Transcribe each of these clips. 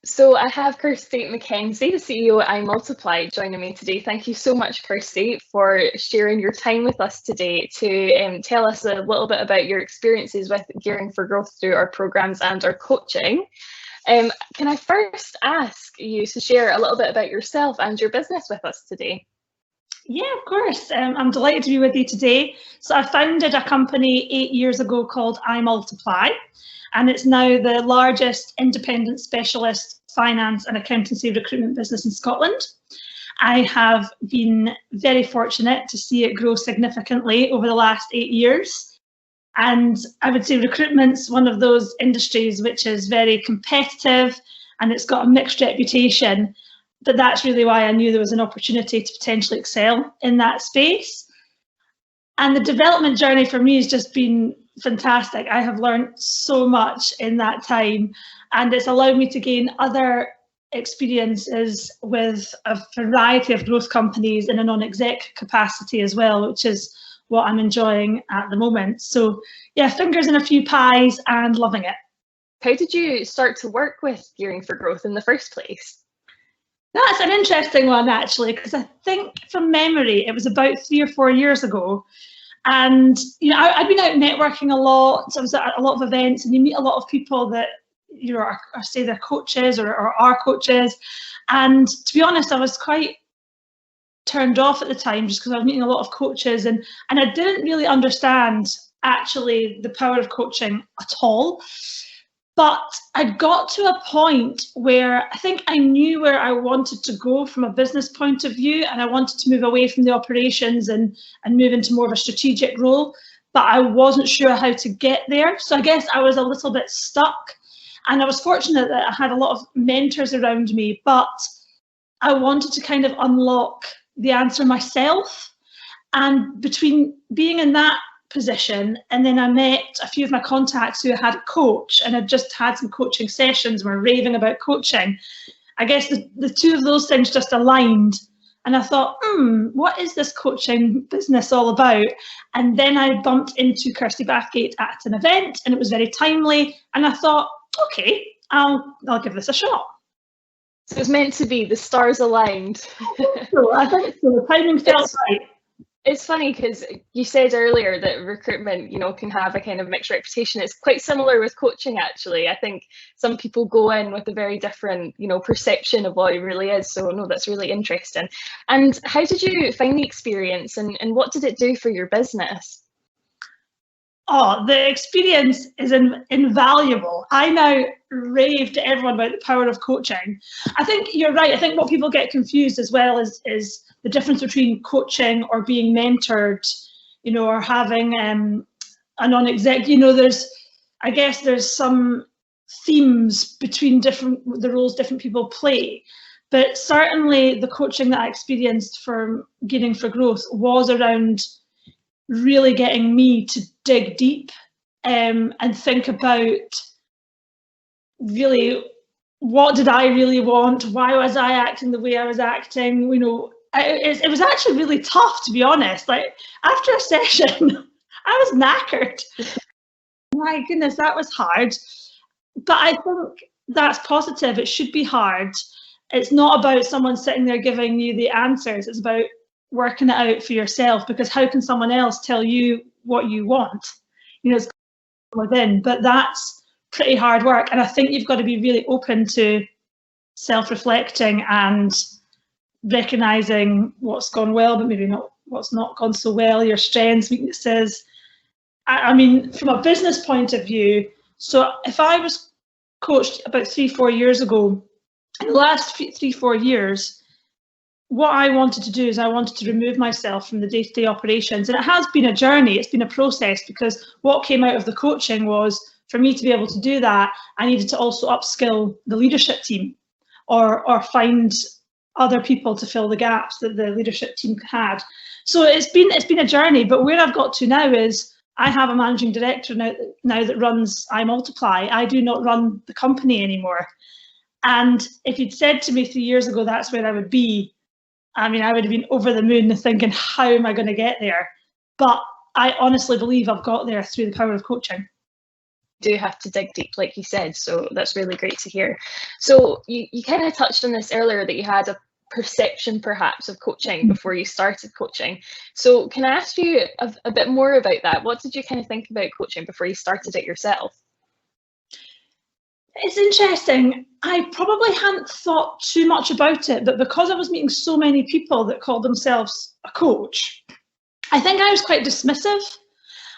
So I have Kirsty McKenzie, the CEO at iMultiply, joining me today. Thank you so much, Kirsty, for sharing your time with us today to tell us a little bit about your experiences with Gearing for Growth through our programs and our coaching. Can I first ask you to share a little bit about yourself and your business with us today? Yeah, of course. I'm delighted to be with you today. So I founded a company 8 years ago called iMultiply, and it's now the largest independent specialist finance and accountancy recruitment business in Scotland. I have been very fortunate to see it grow significantly over the last 8 years. And I would say recruitment's one of those industries which is very competitive and it's got a mixed reputation. But that's really why I knew there was an opportunity to potentially excel in that space. And the development journey for me has just been fantastic. I have learned so much in that time, and it's allowed me to gain other experiences with a variety of growth companies in a non-exec capacity as well, which is what I'm enjoying at the moment. So yeah, fingers in a few pies and loving it. How did you start to work with Gearing for Growth in the first place? That's an interesting one, actually, because I think from memory, it was about 3 or 4 years ago. And, I'd been out networking a lot. So I was at a lot of events and you meet a lot of people that, are say they're coaches or are coaches. And to be honest, I was quite turned off at the time just because I was meeting a lot of coaches and I didn't really understand actually the power of coaching at all. But I'd got to a point where I think I knew where I wanted to go from a business point of view, and I wanted to move away from the operations and move into more of a strategic role, but I wasn't sure how to get there. So I guess I was a little bit stuck, and I was fortunate that I had a lot of mentors around me, but I wanted to kind of unlock the answer myself. And between being in that position, and then I met a few of my contacts who had a coach and had just had some coaching sessions and were raving about coaching. I guess the two of those things just aligned, and I thought, what is this coaching business all about? And then I bumped into Kirsty Bathgate at an event, and it was very timely, and I thought, okay, I'll give this a shot. So it's meant to be, the stars aligned. I think so. The timing felt right. It's funny because you said earlier that recruitment, can have a kind of mixed reputation. It's quite similar with coaching, actually. I think some people go in with a very different, perception of what it really is. So no, that's really interesting. And how did you find the experience and what did it do for your business? Oh, the experience is invaluable. I now rave to everyone about the power of coaching. I think you're right. I think what people get confused as well is the difference between coaching or being mentored, or having a non-exec. There's some themes between the roles different people play. But certainly the coaching that I experienced from Gearing for Growth was around really getting me to dig deep and think about really what did I really want, why was I acting the way I was acting. It was actually really tough, to be honest. Like after a session I was knackered. My goodness, that was hard. But I think that's positive. It should be hard. It's not about someone sitting there giving you the answers. It's about working it out for yourself, because how can someone else tell you what you want? It's within, but that's pretty hard work. And I think you've got to be really open to self-reflecting and recognizing what's gone well, but maybe not what's not gone so well, your strengths, weaknesses. I mean, from a business point of view, so if I was coached about 3-4 years ago, in the last 3-4 years, what I wanted to do is I wanted to remove myself from the day-to-day operations. And it has been a journey, it's been a process, because what came out of the coaching was, for me to be able to do that, I needed to also upskill the leadership team or find other people to fill the gaps that the leadership team had. So it's been a journey, but where I've got to now is I have a managing director now that runs iMultiply. I do not run the company anymore. And if you'd said to me 3 years ago that's where I would be, I mean, I would have been over the moon thinking, how am I going to get there? But I honestly believe I've got there through the power of coaching. do have to dig deep, like you said. So that's really great to hear. So you kind of touched on this earlier, that you had a perception perhaps of coaching before you started coaching. So can I ask you a bit more about that? What did you kind of think about coaching before you started it yourself? It's interesting. I probably hadn't thought too much about it, but because I was meeting so many people that called themselves a coach, I think I was quite dismissive.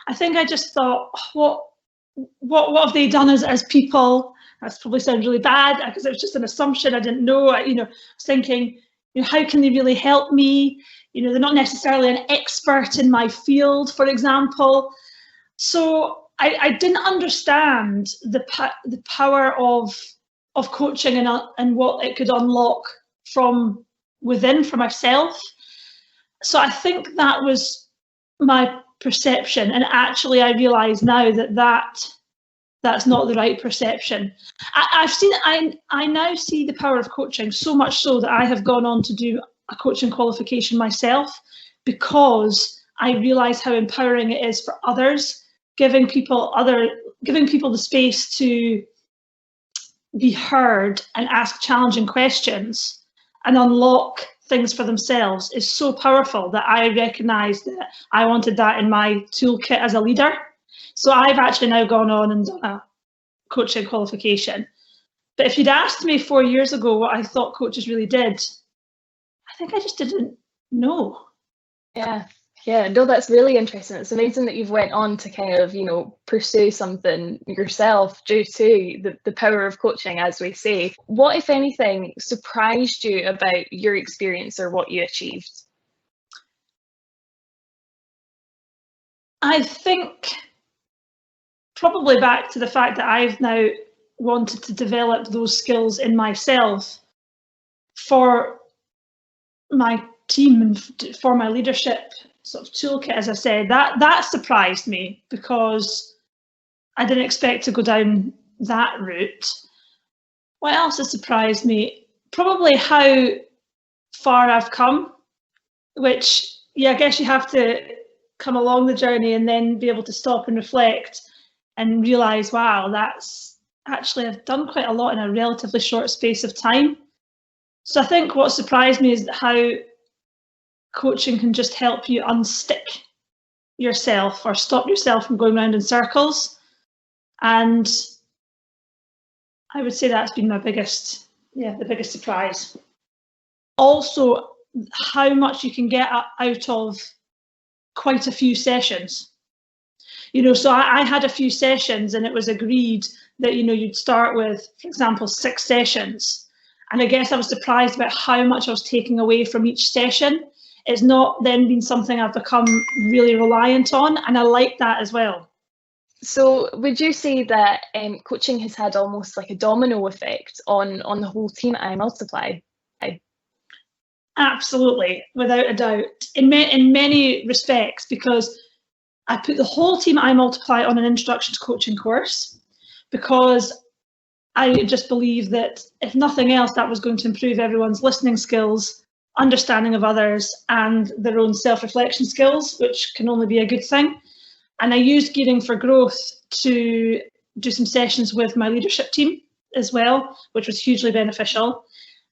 I think I just thought, what have they done as people? That probably sounds really bad, because it was just an assumption. I didn't know. I was thinking, how can they really help me? They're not necessarily an expert in my field, for example. So I didn't understand the power of coaching and what it could unlock from within for myself. So I think that was my perception, and actually I realise now that's not the right perception. I now see the power of coaching, so much so that I have gone on to do a coaching qualification myself, because I realise how empowering it is for others, giving people the space to be heard and ask challenging questions and unlock things for themselves is so powerful, that I recognised that I wanted that in my toolkit as a leader. So I've actually now gone on and done a coaching qualification. But if you'd asked me 4 years ago what I thought coaches really did, I think I just didn't know. Yeah, no, that's really interesting. It's amazing that you've went on to kind of, pursue something yourself due to the power of coaching, as we say. What, if anything, surprised you about your experience or what you achieved? I think probably back to the fact that I've now wanted to develop those skills in myself for my team and for my leadership sort of toolkit, as I said. That surprised me, because I didn't expect to go down that route. What else has surprised me? Probably how far I've come, which, I guess you have to come along the journey and then be able to stop and reflect and realise, wow, that's actually, I've done quite a lot in a relatively short space of time. So I think what surprised me is how coaching can just help you unstick yourself or stop yourself from going around in circles. And I would say that's been my biggest surprise. Also, how much you can get out of quite a few sessions. So I had a few sessions, and it was agreed that, you'd start with, for example, 6 sessions. And I guess I was surprised about how much I was taking away from each session. It's not then been something I've become really reliant on, and I like that as well. So would you say that coaching has had almost like a domino effect on the whole team at iMultiply? Absolutely, without a doubt, in many respects, because I put the whole team at iMultiply on an introduction to coaching course, because I just believe that, if nothing else, that was going to improve everyone's listening skills, understanding of others, and their own self-reflection skills, which can only be a good thing. And I used Gearing for Growth to do some sessions with my leadership team as well, which was hugely beneficial.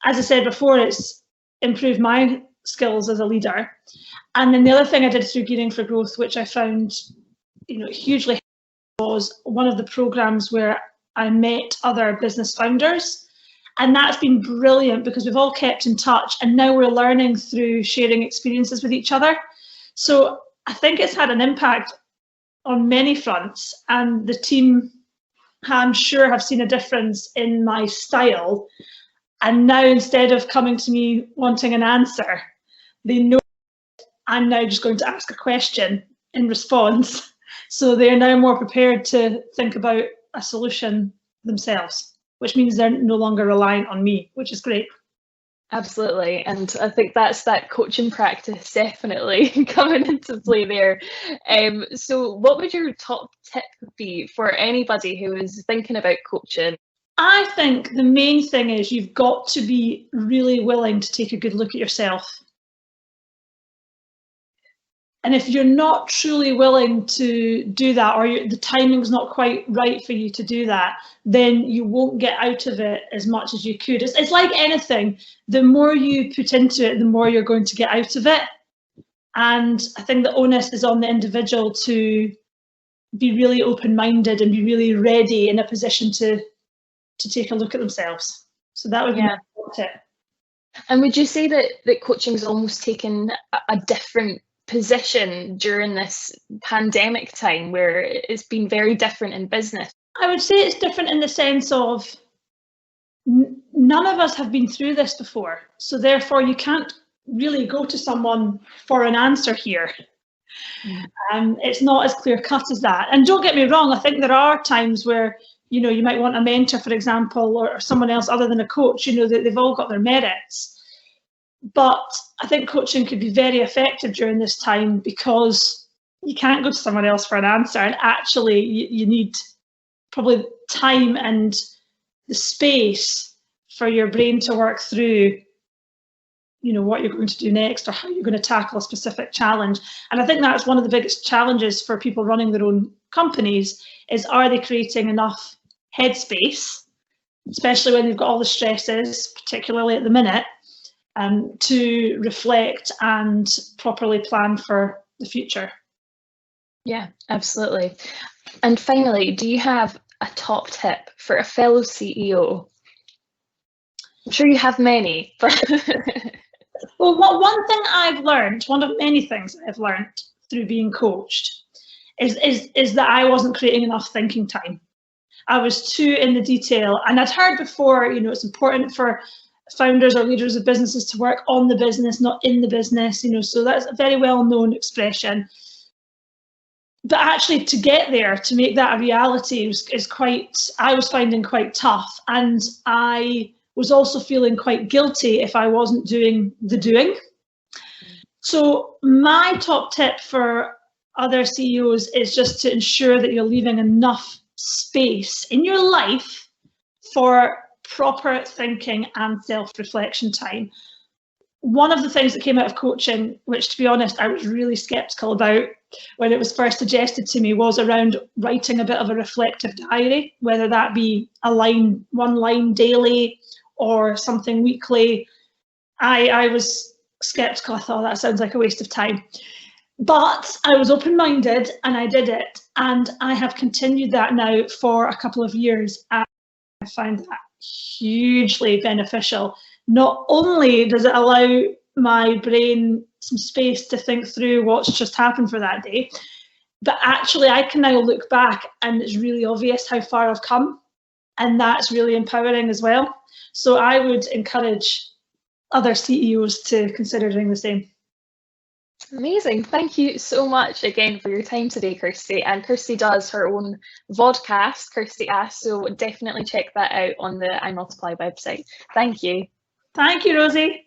As I said before, it's improved my skills as a leader. And then the other thing I did through Gearing for Growth, which I found hugely helpful, was one of the programs where I met other business founders. And that's been brilliant, because we've all kept in touch, and now we're learning through sharing experiences with each other. So I think it's had an impact on many fronts, and the team, I'm sure, have seen a difference in my style. And now, instead of coming to me wanting an answer, they know I'm now just going to ask a question in response. So they're now more prepared to think about a solution themselves, which means they're no longer reliant on me, which is great. Absolutely, and I think that's that coaching practice definitely coming into play there. So what would your top tip be for anybody who is thinking about coaching? I think the main thing is you've got to be really willing to take a good look at yourself. And if you're not truly willing to do that, or the timing's not quite right for you to do that, then you won't get out of it as much as you could. It's like anything. The more you put into it, the more you're going to get out of it. And I think the onus is on the individual to be really open-minded and be really ready in a position to take a look at themselves. So that would be my tip. And would you say that coaching's almost taken a different position during this pandemic time, where it's been very different in business? I would say it's different in the sense of none of us have been through this before. So therefore you can't really go to someone for an answer here. It's not as clear cut as that. And don't get me wrong, I think there are times where, you know, you might want a mentor, for example, or someone else other than a coach. You know, they've all got their merits. But I think coaching could be very effective during this time because you can't go to someone else for an answer. And actually, you need probably time and the space for your brain to work through, you know, what you're going to do next or how you're going to tackle a specific challenge. And I think that's one of the biggest challenges for people running their own companies is, are they creating enough headspace, especially when they've got all the stresses, particularly at the minute, to reflect and properly plan for the future. Yeah, absolutely. And finally, do you have a top tip for a fellow CEO? I'm sure you have many, but well, one thing I've learned, one of many things I've learned through being coached, is that I wasn't creating enough thinking time. I was too in the detail, and I'd heard before, you know, it's important for founders or leaders of businesses to work on the business, not in the business, you know, so that's a very well-known expression. But actually to get there, to make that a reality I was finding quite tough. And I was also feeling quite guilty if I wasn't doing the doing. So my top tip for other CEOs is just to ensure that you're leaving enough space in your life for proper thinking and self-reflection time. One of the things that came out of coaching, which to be honest, I was really skeptical about when it was first suggested to me, was around writing a bit of a reflective diary, whether that be one line daily or something weekly. I was skeptical. I thought that sounds like a waste of time. But I was open-minded and I did it. And I have continued that now for a couple of years. And I find that hugely beneficial. Not only does it allow my brain some space to think through what's just happened for that day, but actually I can now look back and it's really obvious how far I've come, and that's really empowering as well. So I would encourage other CEOs to consider doing the same. Amazing. Thank you so much again for your time today, Kirsty. And Kirsty does her own vodcast, Kirsty Asks, so definitely check that out on the iMultiply website. Thank you. Thank you, Rosie.